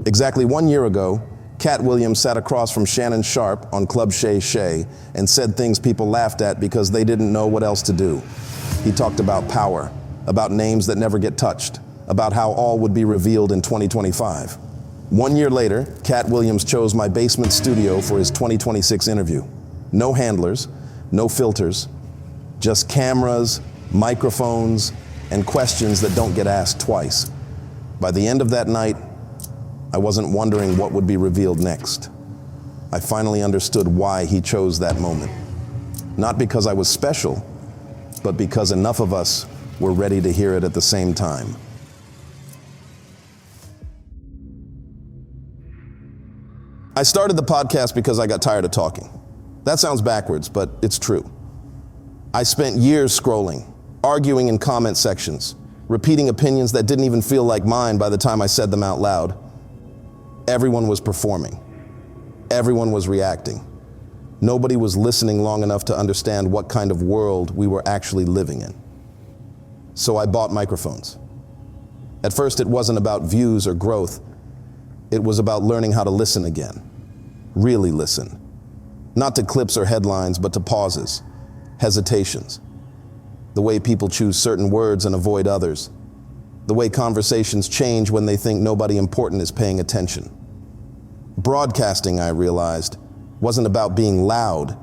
Exactly 1 year ago, Katt Williams sat across from Shannon Sharpe on Club Shay Shay and said things people laughed at because they didn't know what else to do. He talked about power, about names that never get touched, about how all would be revealed in 2025. 1 year later, Katt Williams chose my basement studio for his 2026 interview. No handlers, no filters, just cameras, microphones, and questions that don't get asked twice. By the end of that night, I wasn't wondering what would be revealed next. I finally understood why he chose that moment. Not because I was special, but because enough of us were ready to hear it at the same time. I started the podcast because I got tired of talking. That sounds backwards, but it's true. I spent years scrolling, arguing in comment sections, repeating opinions that didn't even feel like mine by the time I said them out loud. Everyone was performing. Everyone was reacting. Nobody was listening long enough to understand what kind of world we were actually living in. So I bought microphones. At first, it wasn't about views or growth. It was about learning how to listen again. Really listen. Not to clips or headlines, but to pauses, hesitations. The way people choose certain words and avoid others. The way conversations change when they think nobody important is paying attention. Broadcasting, I realized, wasn't about being loud.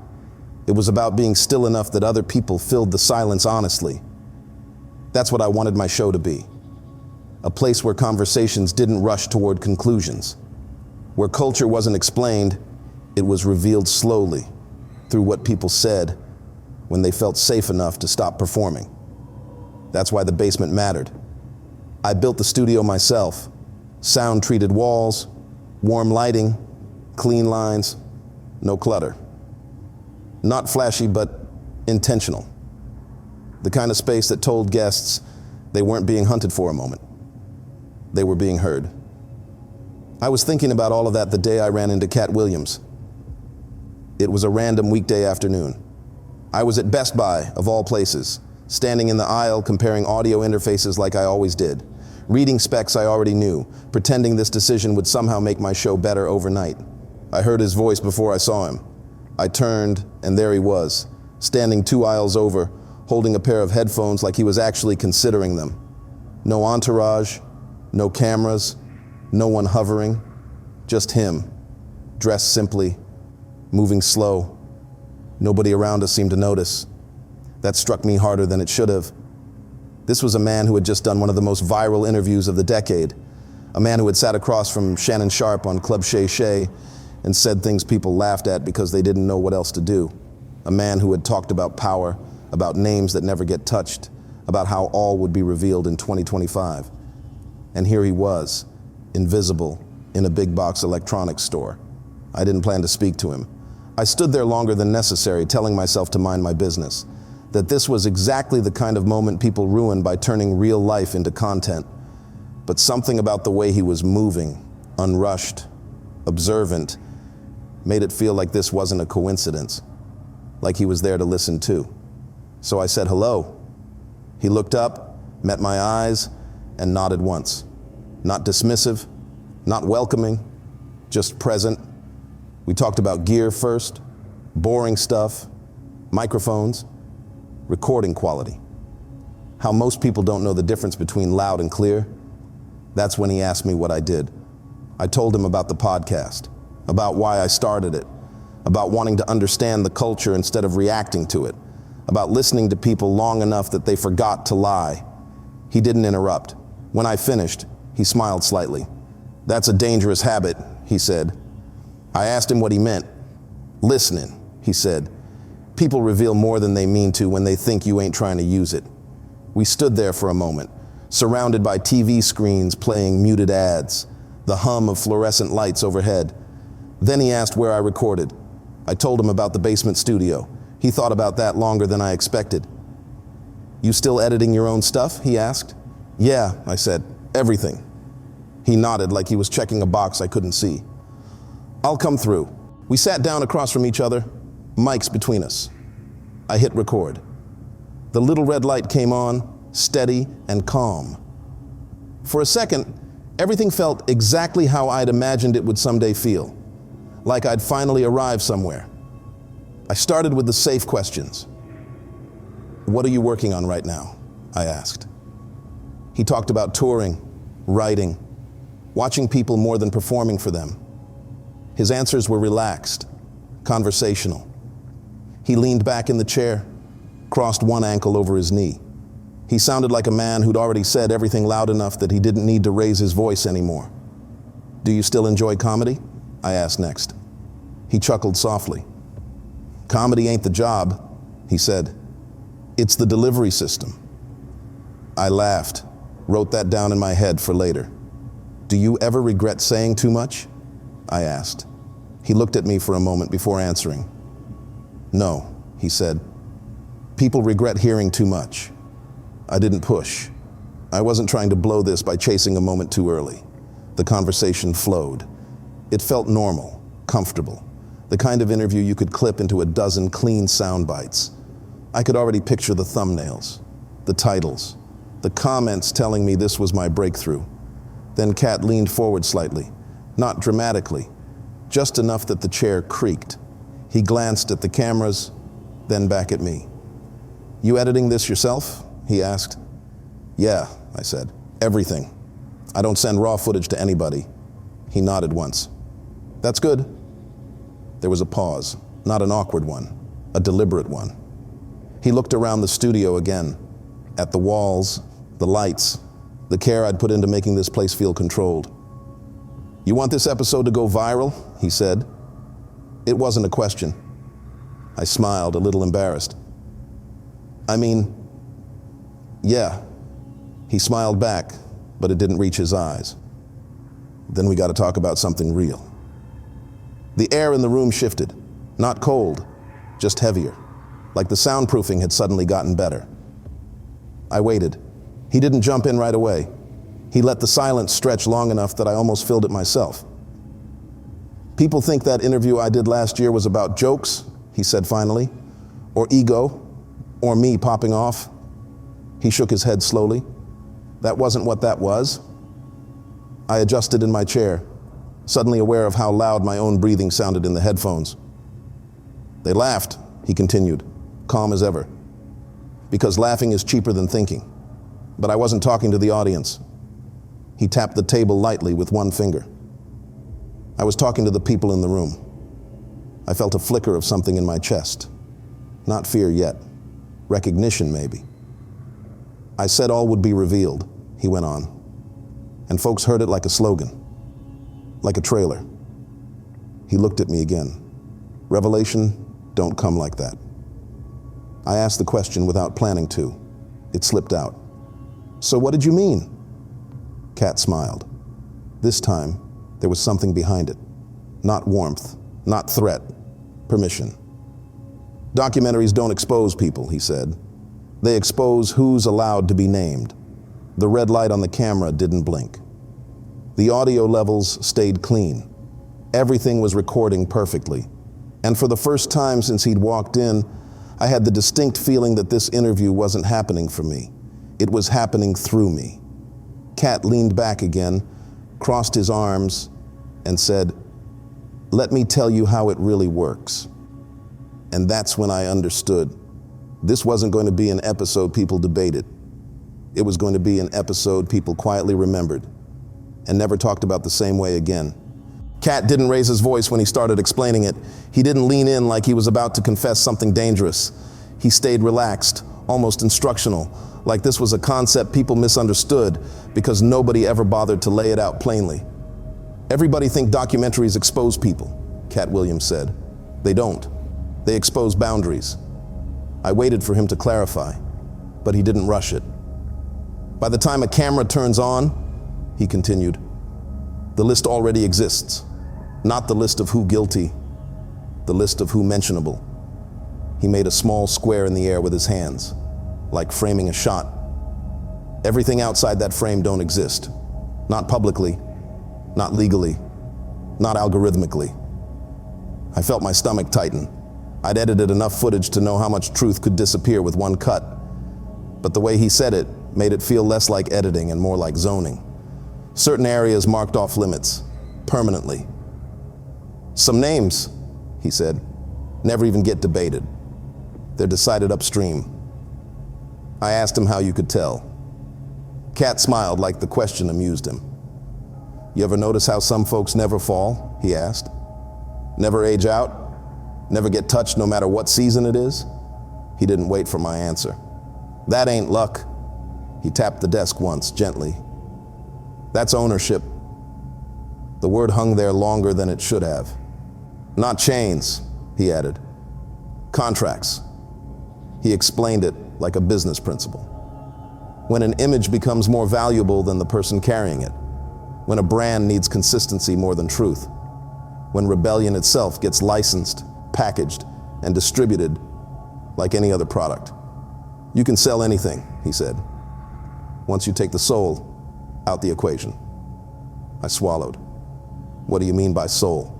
It was about being still enough that other people filled the silence honestly. That's what I wanted my show to be. A place where conversations didn't rush toward conclusions. Where culture wasn't explained, it was revealed slowly through what people said when they felt safe enough to stop performing. That's why the basement mattered. I built the studio myself. Sound-treated walls, warm lighting, clean lines, no clutter. Not flashy, but intentional. The kind of space that told guests they weren't being hunted for a moment. They were being heard. I was thinking about all of that the day I ran into Katt Williams. It was a random weekday afternoon. I was at Best Buy, of all places, standing in the aisle comparing audio interfaces like I always did, reading specs I already knew, pretending this decision would somehow make my show better overnight. I heard his voice before I saw him. I turned, and there he was, standing 2 aisles over, holding a pair of headphones like he was actually considering them. No entourage, no cameras, no one hovering, just him, dressed simply, moving slow. Nobody around us seemed to notice. That struck me harder than it should have. This was a man who had just done one of the most viral interviews of the decade. A man who had sat across from Shannon Sharpe on Club Shay Shay and said things people laughed at because they didn't know what else to do. A man who had talked about power, about names that never get touched, about how all would be revealed in 2025. And here he was, invisible, in a big box electronics store. I didn't plan to speak to him. I stood there longer than necessary, telling myself to mind my business, that this was exactly the kind of moment people ruin by turning real life into content. But something about the way he was moving, unrushed, observant, made it feel like this wasn't a coincidence, like he was there to listen too. So I said hello. He looked up, met my eyes, and nodded once. Not dismissive, not welcoming, just present. We talked about gear first, boring stuff, microphones, recording quality. How most people don't know the difference between loud and clear. That's when he asked me what I did. I told him about the podcast, about why I started it, about wanting to understand the culture instead of reacting to it, about listening to people long enough that they forgot to lie. He didn't interrupt. When I finished, he smiled slightly. "That's a dangerous habit," he said. I asked him what he meant. "Listening," he said. "People reveal more than they mean to when they think you ain't trying to use it." We stood there for a moment, surrounded by TV screens playing muted ads, the hum of fluorescent lights overhead. Then he asked where I recorded. I told him about the basement studio. He thought about that longer than I expected. "You still editing your own stuff?" he asked. "Yeah," I said, "everything." He nodded like he was checking a box I couldn't see. "I'll come through." We sat down across from each other, mics between us. I hit record. The little red light came on, steady and calm. For a second, Everything felt exactly how I'd imagined it would someday feel, like I'd finally arrived somewhere. I started with the safe questions. "What are you working on right now?" I asked. He talked about touring, writing, watching people more than performing for them. His answers were relaxed, conversational. He leaned back in the chair, crossed one ankle over his knee. He sounded like a man who'd already said everything loud enough that he didn't need to raise his voice anymore. "Do you still enjoy comedy?" I asked next. He chuckled softly. "Comedy ain't the job," he said. "It's the delivery system." I laughed, wrote that down in my head for later. "Do you ever regret saying too much?" I asked. He looked at me for a moment before answering. "No," he said. "People regret hearing too much." I didn't push. I wasn't trying to blow this by chasing a moment too early. The conversation flowed. It felt normal, comfortable, the kind of interview you could clip into a dozen clean sound bites. I could already picture the thumbnails, the titles, the comments telling me this was my breakthrough. Then Katt leaned forward slightly, not dramatically, just enough that the chair creaked. He glanced at the cameras, then back at me. "You editing this yourself?" he asked. "Yeah," I said. "Everything. I don't send raw footage to anybody." He nodded once. "That's good." There was a pause, not an awkward one, a deliberate one. He looked around the studio again, at the walls, the lights, the care I'd put into making this place feel controlled. "You want this episode to go viral?" he said. It wasn't a question. I smiled, a little embarrassed. "I mean, yeah." He smiled back, but it didn't reach his eyes. "Then we got to talk about something real." The air in the room shifted, not cold, just heavier, like the soundproofing had suddenly gotten better. I waited. He didn't jump in right away. He let the silence stretch long enough that I almost filled it myself. "People think that interview I did last year was about jokes," he said finally, "or ego, or me popping off." He shook his head slowly. "That wasn't what that was." I adjusted in my chair, suddenly aware of how loud my own breathing sounded in the headphones. "They laughed," he continued, calm as ever, "because laughing is cheaper than thinking. But I wasn't talking to the audience." He tapped the table lightly with one finger. "I was talking to the people in the room." I felt a flicker of something in my chest. Not fear yet. Recognition, maybe. "I said all would be revealed," he went on. "And folks heard it like a slogan. Like a trailer." He looked at me again. "Revelation don't come like that." I asked the question without planning to. It slipped out. "So what did you mean?" Katt smiled. This time, there was something behind it. Not warmth, not threat, permission. "Documentaries don't expose people," he said. "They expose who's allowed to be named." The red light on the camera didn't blink. The audio levels stayed clean. Everything was recording perfectly. And for the first time since he'd walked in, I had the distinct feeling that this interview wasn't happening for me. It was happening through me. Katt leaned back again, crossed his arms, and said, "Let me tell you how it really works." And that's when I understood. This wasn't going to be an episode people debated. It was going to be an episode people quietly remembered and never talked about the same way again. Katt didn't raise his voice when he started explaining it. He didn't lean in like he was about to confess something dangerous. He stayed relaxed, almost instructional, like this was a concept people misunderstood because nobody ever bothered to lay it out plainly. "Everybody think documentaries expose people," Katt Williams said. "They don't. They expose boundaries." I waited for him to clarify, but he didn't rush it. "By the time a camera turns on," he continued, "the list already exists. Not the list of who guilty, the list of who mentionable." He made a small square in the air with his hands, like framing a shot. "Everything outside that frame don't exist. Not publicly, not legally, not algorithmically." I felt my stomach tighten. I'd edited enough footage to know how much truth could disappear with one cut. But the way he said it made it feel less like editing and more like zoning. Certain areas marked off limits, permanently. Some names, he said, never even get debated. They're decided upstream. I asked him how you could tell. Katt smiled like the question amused him. You ever notice how some folks never fall? He asked. Never age out? Never get touched no matter what season it is? He didn't wait for my answer. That ain't luck. He tapped the desk once, gently. That's ownership. The word hung there longer than it should have. Not chains, he added. Contracts. He explained it like a business principle. When an image becomes more valuable than the person carrying it. When a brand needs consistency more than truth. When rebellion itself gets licensed, packaged, and distributed like any other product. You can sell anything, he said, once you take the soul out the equation. I swallowed. What do you mean by soul?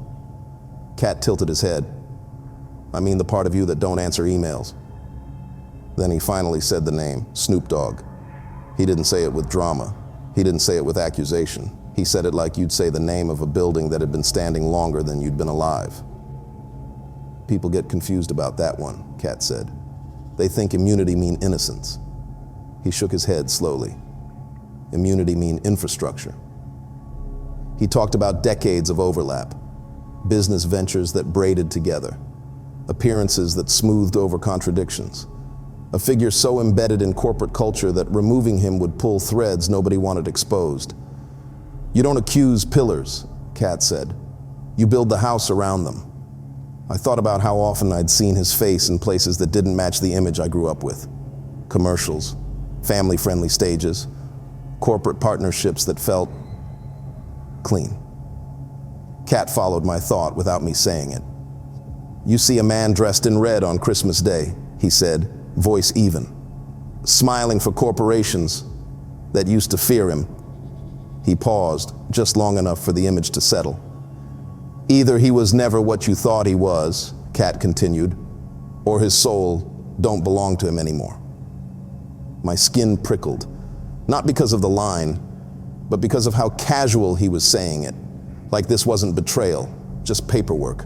Katt tilted his head. I mean the part of you that don't answer emails. Then he finally said the name, Snoop Dogg. He didn't say it with drama. He didn't say it with accusation. He said it like you'd say the name of a building that had been standing longer than you'd been alive. People get confused about that one, Katt said. They think immunity mean innocence. He shook his head slowly. Immunity mean infrastructure. He talked about decades of overlap, business ventures that braided together, appearances that smoothed over contradictions, a figure so embedded in corporate culture that removing him would pull threads nobody wanted exposed. You don't accuse pillars, Katt said. You build the house around them. I thought about how often I'd seen his face in places that didn't match the image I grew up with. Commercials, family-friendly stages, corporate partnerships that felt clean. Katt followed my thought without me saying it. You see a man dressed in red on Christmas Day, he said, voice even, smiling for corporations that used to fear him. He paused just long enough for the image to settle. Either he was never what you thought he was, Katt continued, or his soul don't belong to him anymore. My skin prickled, not because of the line, but because of how casual he was saying it, like this wasn't betrayal, just paperwork.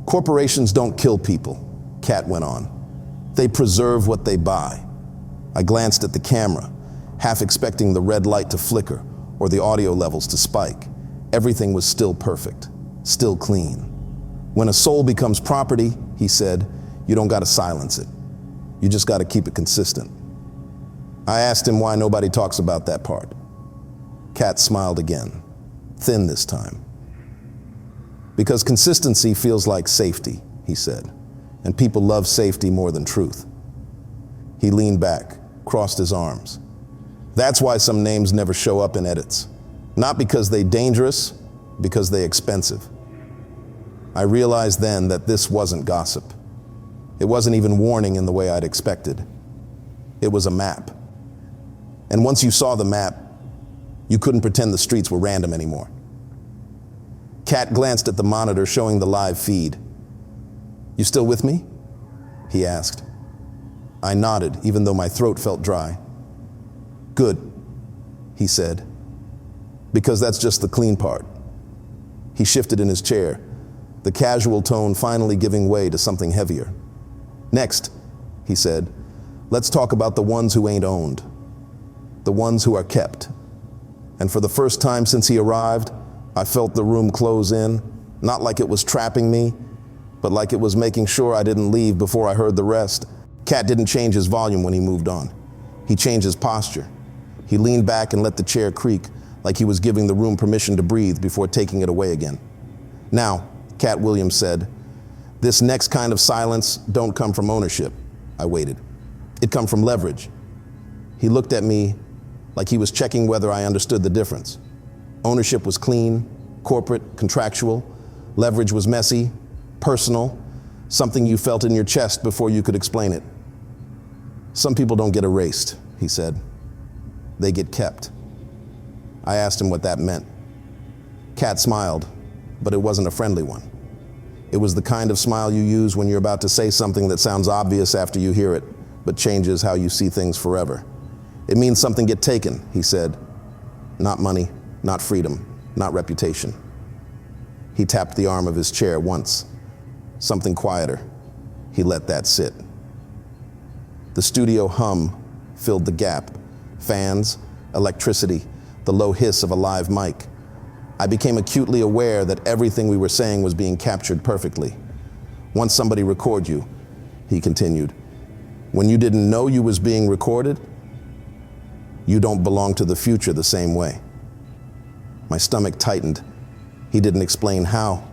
Corporations don't kill people, Katt went on. They preserve what they buy. I glanced at the camera, half expecting the red light to flicker or the audio levels to spike. Everything was still perfect, still clean. When a soul becomes property, he said, you don't gotta silence it. You just gotta keep it consistent. I asked him why nobody talks about that part. Katt smiled again, thin this time. Because consistency feels like safety, he said, and people love safety more than truth. He leaned back, crossed his arms. That's why some names never show up in edits. Not because they're dangerous, because they're expensive. I realized then that this wasn't gossip. It wasn't even warning in the way I'd expected. It was a map. And once you saw the map, you couldn't pretend the streets were random anymore. Katt glanced at the monitor showing the live feed. You still with me? He asked. I nodded, even though my throat felt dry. Good, he said, because that's just the clean part. He shifted in his chair, the casual tone finally giving way to something heavier. Next, he said, let's talk about the ones who ain't owned, the ones who are kept. And for the first time since he arrived, I felt the room close in, not like it was trapping me, but like it was making sure I didn't leave before I heard the rest. Katt didn't change his volume when he moved on. He changed his posture. He leaned back and let the chair creak, like he was giving the room permission to breathe before taking it away again. Now, Katt Williams said, this next kind of silence don't come from ownership. I waited. It come from leverage. He looked at me like he was checking whether I understood the difference. Ownership was clean, corporate, contractual. Leverage was messy, personal, something you felt in your chest before you could explain it. Some people don't get erased, he said. They get kept. I asked him what that meant. Katt smiled, but it wasn't a friendly one. It was the kind of smile you use when you're about to say something that sounds obvious after you hear it, but changes how you see things forever. It means something get taken, he said. Not money, not freedom, not reputation. He tapped the arm of his chair once. Something quieter. He let that sit. The studio hum filled the gap. Fans, electricity, the low hiss of a live mic. I became acutely aware that everything we were saying was being captured perfectly. Once somebody record you, he continued, when you didn't know you was being recorded, you don't belong to the future the same way. My stomach tightened. He didn't explain how.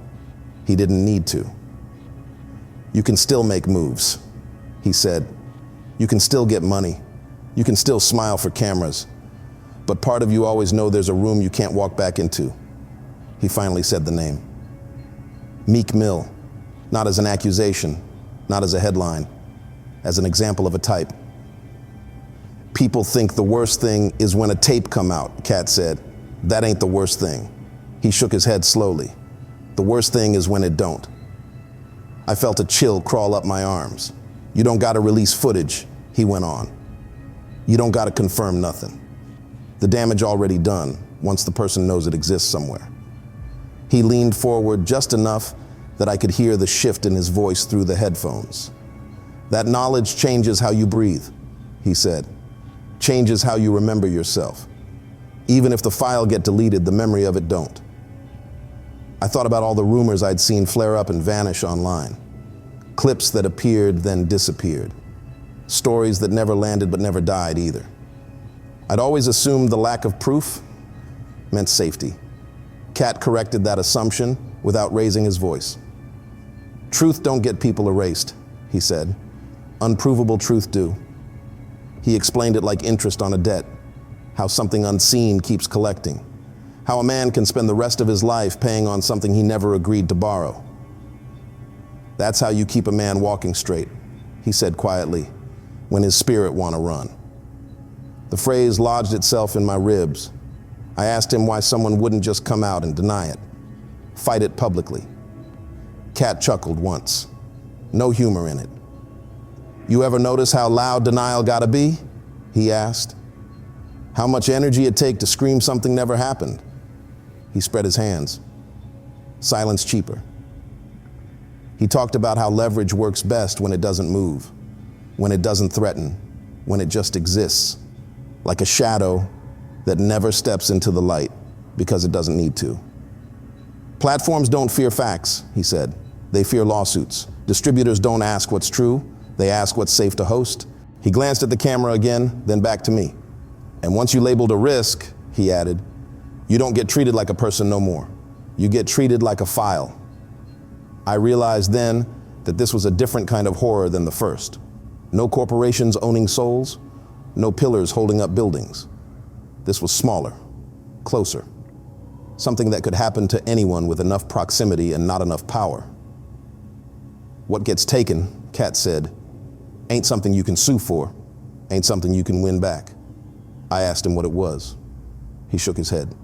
He didn't need to. You can still make moves, he said. You can still get money. You can still smile for cameras. But part of you always know there's a room you can't walk back into. He finally said the name. Meek Mill, not as an accusation, not as a headline, as an example of a type. People think the worst thing is when a tape come out, Katt said. That ain't the worst thing. He shook his head slowly. The worst thing is when it don't. I felt a chill crawl up my arms. You don't gotta release footage, he went on. You don't gotta confirm nothing. The damage already done once the person knows it exists somewhere. He leaned forward just enough that I could hear the shift in his voice through the headphones. That knowledge changes how you breathe, he said. Changes how you remember yourself. Even if the file get deleted, the memory of it don't. I thought about all the rumors I'd seen flare up and vanish online. Clips that appeared, then disappeared. Stories that never landed but never died either. I'd always assumed the lack of proof meant safety. Katt corrected that assumption without raising his voice. Truth don't get people erased, he said. Unprovable truth do. He explained it like interest on a debt, how something unseen keeps collecting, how a man can spend the rest of his life paying on something he never agreed to borrow. That's how you keep a man walking straight, he said quietly, when his spirit wanna run. The phrase lodged itself in my ribs. I asked him why someone wouldn't just come out and deny it, fight it publicly. Katt chuckled once, no humor in it. You ever notice how loud denial gotta be? He asked. How much energy it take to scream something never happened? He spread his hands. Silence cheaper. He talked about how leverage works best when it doesn't move, when it doesn't threaten, when it just exists, like a shadow that never steps into the light because it doesn't need to. Platforms don't fear facts, he said. They fear lawsuits. Distributors don't ask what's true. They ask what's safe to host. He glanced at the camera again, then back to me. And once you labeled a risk, he added, you don't get treated like a person no more. You get treated like a file. I realized then that this was a different kind of horror than the first. No corporations owning souls, no pillars holding up buildings. This was smaller, closer. Something that could happen to anyone with enough proximity and not enough power. What gets taken, Katt said, ain't something you can sue for, ain't something you can win back. I asked him what it was. He shook his head.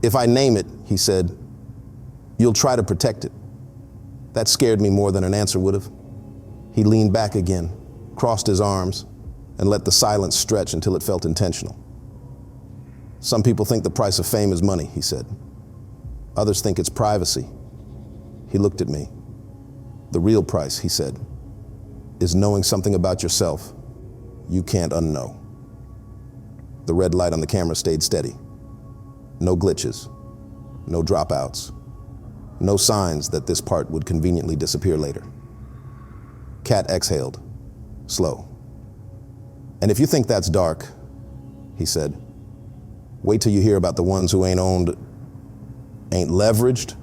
If I name it, he said, you'll try to protect it. That scared me more than an answer would have. He leaned back again, crossed his arms, and let the silence stretch until it felt intentional. Some people think the price of fame is money, he said. Others think it's privacy. He looked at me. The real price, he said, is knowing something about yourself you can't unknow. The red light on the camera stayed steady. No glitches, no dropouts, no signs that this part would conveniently disappear later. Katt exhaled, slow. And if you think that's dark, he said, wait till you hear about the ones who ain't owned, ain't leveraged.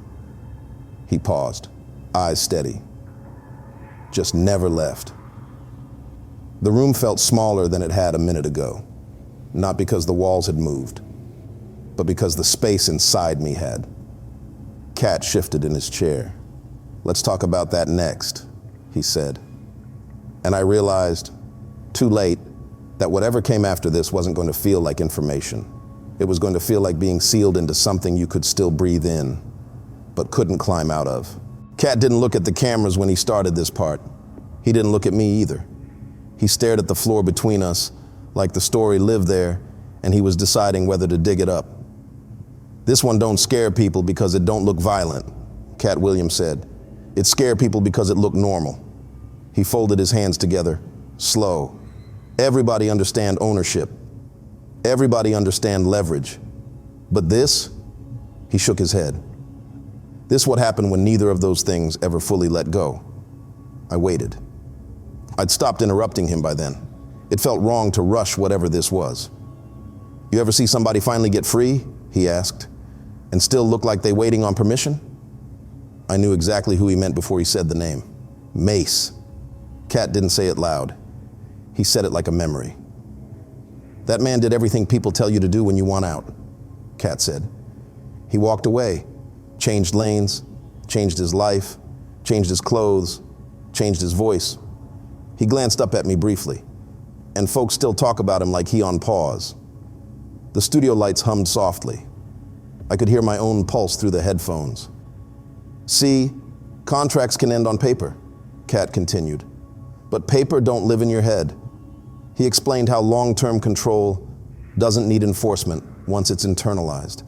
He paused, eyes steady. Just never left. The room felt smaller than it had a minute ago, not because the walls had moved, but because the space inside me had. Katt shifted in his chair. Let's talk about that next, he said. And I realized, too late, that whatever came after this wasn't going to feel like information. It was going to feel like being sealed into something you could still breathe in, but couldn't climb out of. Katt didn't look at the cameras when he started this part. He didn't look at me either. He stared at the floor between us like the story lived there and he was deciding whether to dig it up. This one don't scare people because it don't look violent, Katt Williams said. It scare people because it look normal. He folded his hands together, slow. Everybody understand ownership. Everybody understand leverage. But this, he shook his head. This what happened when neither of those things ever fully let go. I waited. I'd stopped interrupting him by then. It felt wrong to rush whatever this was. You ever see somebody finally get free, he asked, and still look like they waiting on permission? I knew exactly who he meant before he said the name. Mace. Katt didn't say it loud. He said it like a memory. That man did everything people tell you to do when you want out, Katt said. He walked away, changed lanes, changed his life, changed his clothes, changed his voice. He glanced up at me briefly, and folks still talk about him like he on pause. The studio lights hummed softly. I could hear my own pulse through the headphones. See, contracts can end on paper, Katt continued, but paper don't live in your head. He explained how long-term control doesn't need enforcement once it's internalized,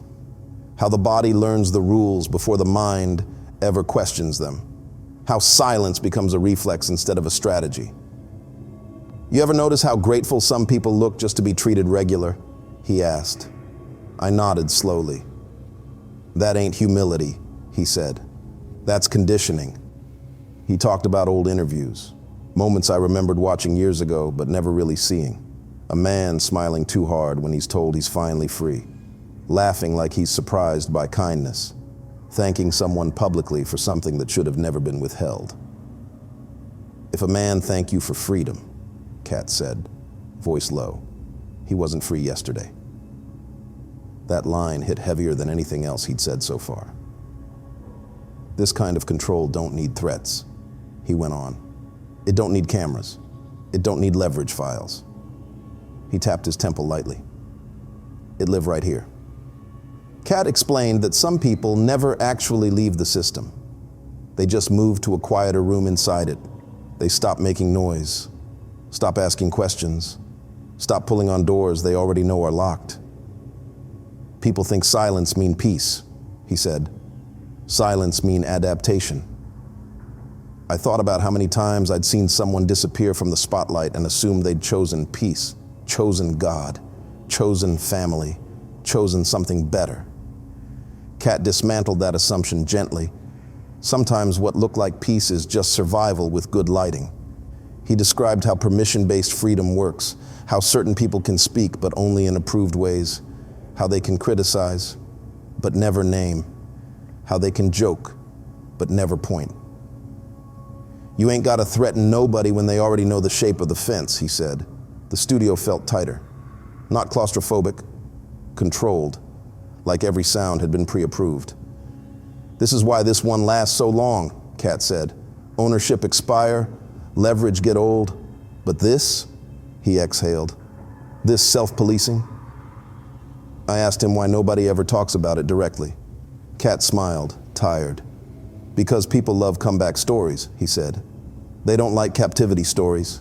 how the body learns the rules before the mind ever questions them, how silence becomes a reflex instead of a strategy. You ever notice how grateful some people look just to be treated regular? He asked. I nodded slowly. That ain't humility, he said. That's conditioning. He talked about old interviews, moments I remembered watching years ago but never really seeing. A man smiling too hard when he's told he's finally free, laughing like he's surprised by kindness, thanking someone publicly for something that should have never been withheld. If a man thank you for freedom, Katt said, voice low, he wasn't free yesterday. That line hit heavier than anything else he'd said so far. This kind of control don't need threats, he went on. It don't need cameras. It don't need leverage files. He tapped his temple lightly. It live right here. Katt explained that some people never actually leave the system. They just move to a quieter room inside it. They stop making noise, stop asking questions, stop pulling on doors they already know are locked. People think silence mean peace, he said. Silence mean adaptation. I thought about how many times I'd seen someone disappear from the spotlight and assumed they'd chosen peace, chosen God, chosen family, chosen something better. Katt dismantled that assumption gently. Sometimes what looked like peace is just survival with good lighting. He described how permission-based freedom works, how certain people can speak but only in approved ways, how they can criticize but never name, how they can joke but never point. You ain't gotta threaten nobody when they already know the shape of the fence, he said. The studio felt tighter, not claustrophobic, controlled, like every sound had been pre-approved. This is why this one lasts so long, Katt said. Ownership expire, leverage get old, but this, he exhaled, this self-policing. I asked him why nobody ever talks about it directly. Katt smiled, tired. Because people love comeback stories, he said. They don't like captivity stories.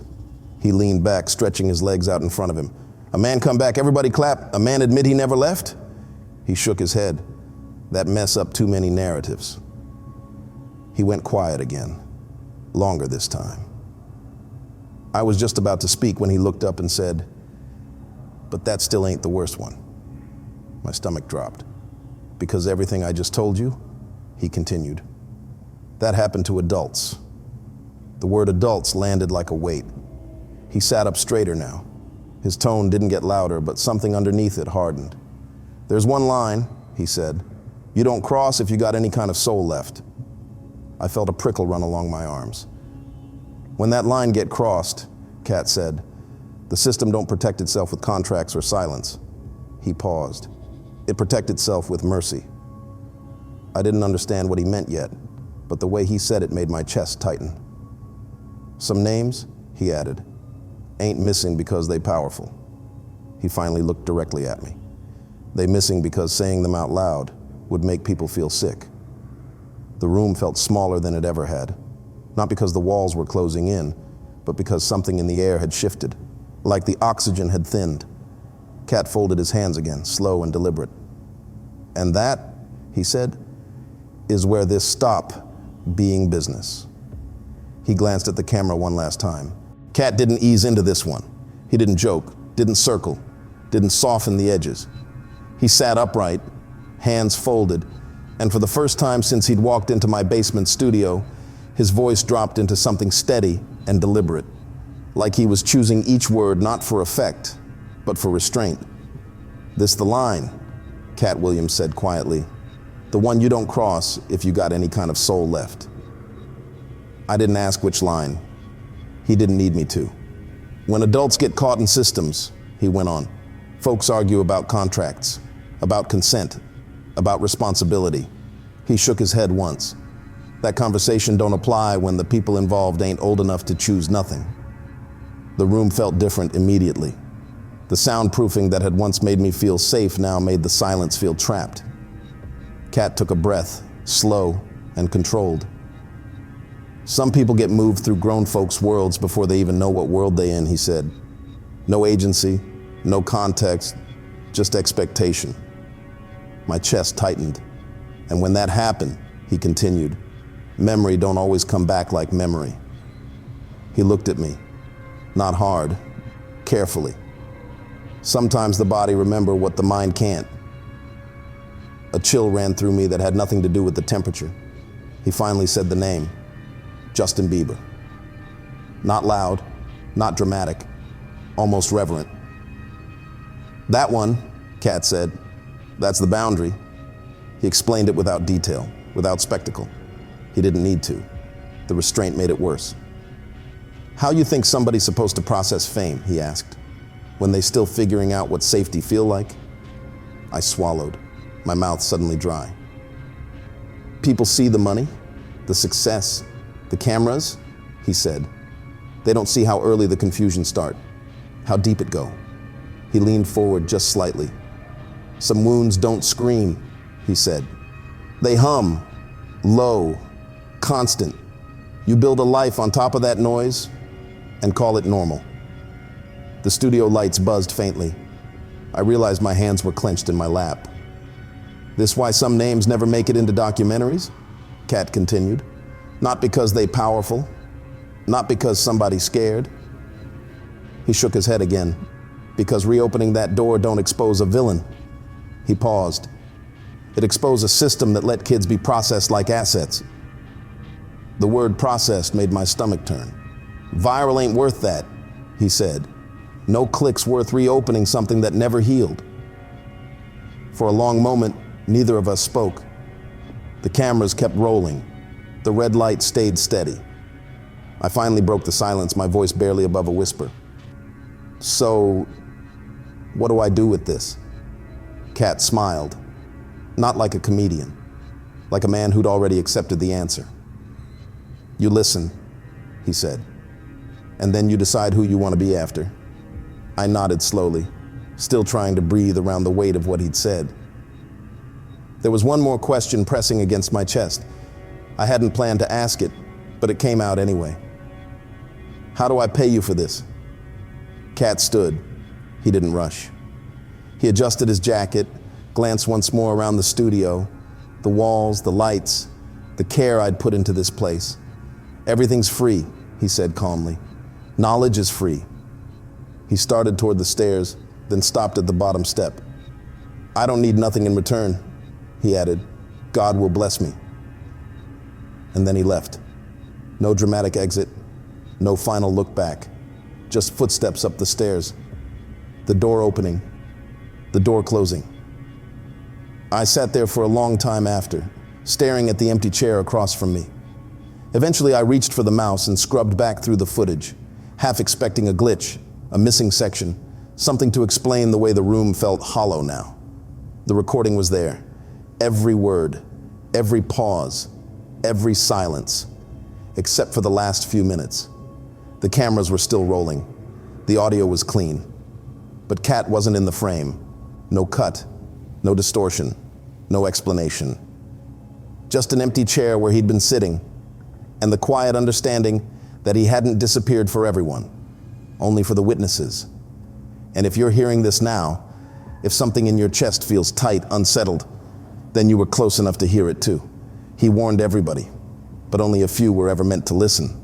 He leaned back, stretching his legs out in front of him. A man come back, everybody clap. A man admit he never left? He shook his head. That mess up too many narratives. He went quiet again, longer this time. I was just about to speak when he looked up and said, but that still ain't the worst one. My stomach dropped. Because everything I just told you, he continued. That happened to adults. The word adults landed like a weight. He sat up straighter now. His tone didn't get louder, but something underneath it hardened. There's one line, he said. You don't cross if you got any kind of soul left. I felt a prickle run along my arms. When that line get crossed, Katt said, the system don't protect itself with contracts or silence. He paused. It protects itself with mercy. I didn't understand what he meant yet, but the way he said it made my chest tighten. Some names, he added, ain't missing because they powerful. He finally looked directly at me. They missing because saying them out loud would make people feel sick. The room felt smaller than it ever had, not because the walls were closing in, but because something in the air had shifted, like the oxygen had thinned. Katt folded his hands again, slow and deliberate. And that, he said, is where this stop being business. He glanced at the camera one last time. Katt didn't ease into this one. He didn't joke, didn't circle, didn't soften the edges. He sat upright, hands folded, and for the first time since he'd walked into my basement studio, his voice dropped into something steady and deliberate, like he was choosing each word not for effect, but for restraint. "This the line," Katt Williams said quietly. "The one you don't cross if you got any kind of soul left." I didn't ask which line. He didn't need me to. "When adults get caught in systems," he went on, "folks argue about contracts, about consent, about responsibility." He shook his head once. "That conversation don't apply when the people involved ain't old enough to choose nothing." The room felt different immediately. The soundproofing that had once made me feel safe now made the silence feel trapped. Katt took a breath, slow and controlled. "Some people get moved through grown folks' worlds before they even know what world they're in," he said. "No agency, no context, just expectation." My chest tightened. "And when that happened," he continued, "memory don't always come back like memory." He looked at me, not hard, carefully. "Sometimes the body remembers what the mind can't." A chill ran through me that had nothing to do with the temperature. He finally said the name, Justin Bieber. Not loud, not dramatic, almost reverent. "That one," Katt said, "that's the boundary." He explained it without detail, without spectacle. He didn't need to. The restraint made it worse. "How you think somebody's supposed to process fame?" he asked, "when they still figuring out what safety feel like?" I swallowed, my mouth suddenly dry. "People see the money, the success, the cameras," he said. "They don't see how early the confusion start, how deep it go." He leaned forward just slightly. "Some wounds don't scream," he said. "They hum, low, constant. You build a life on top of that noise and call it normal." The studio lights buzzed faintly. I realized my hands were clenched in my lap. "This why some names never make it into documentaries?" Katt continued. "Not because they powerful, not because somebody's scared." He shook his head again. "Because reopening that door don't expose a villain." He paused. "It exposed a system that let kids be processed like assets." The word processed made my stomach turn. "Viral ain't worth that," he said. "No click's worth reopening something that never healed." For a long moment, neither of us spoke. The cameras kept rolling. The red light stayed steady. I finally broke the silence, my voice barely above a whisper. "So, what do I do with this?" Katt smiled, not like a comedian, like a man who'd already accepted the answer. "You listen," he said, "and then you decide who you want to be after." I nodded slowly, still trying to breathe around the weight of what he'd said. There was one more question pressing against my chest. I hadn't planned to ask it, but it came out anyway. "How do I pay you for this?" Katt stood. He didn't rush. He adjusted his jacket, glanced once more around the studio, the walls, the lights, the care I'd put into this place. "Everything's free," he said calmly. "Knowledge is free." He started toward the stairs, then stopped at the bottom step. "I don't need nothing in return," he added. "God will bless me." And then he left. No dramatic exit, no final look back, just footsteps up the stairs, the door opening, the door closing. I sat there for a long time after, staring at the empty chair across from me. Eventually I reached for the mouse and scrubbed back through the footage, half expecting a glitch, a missing section, something to explain the way the room felt hollow now. The recording was there, every word, every pause, every silence, except for the last few minutes. The cameras were still rolling. The audio was clean. But Katt wasn't in the frame. No cut, no distortion, no explanation. Just an empty chair where he'd been sitting, and the quiet understanding that he hadn't disappeared for everyone, only for the witnesses. And if you're hearing this now, if something in your chest feels tight, unsettled, then you were close enough to hear it too. He warned everybody, but only a few were ever meant to listen.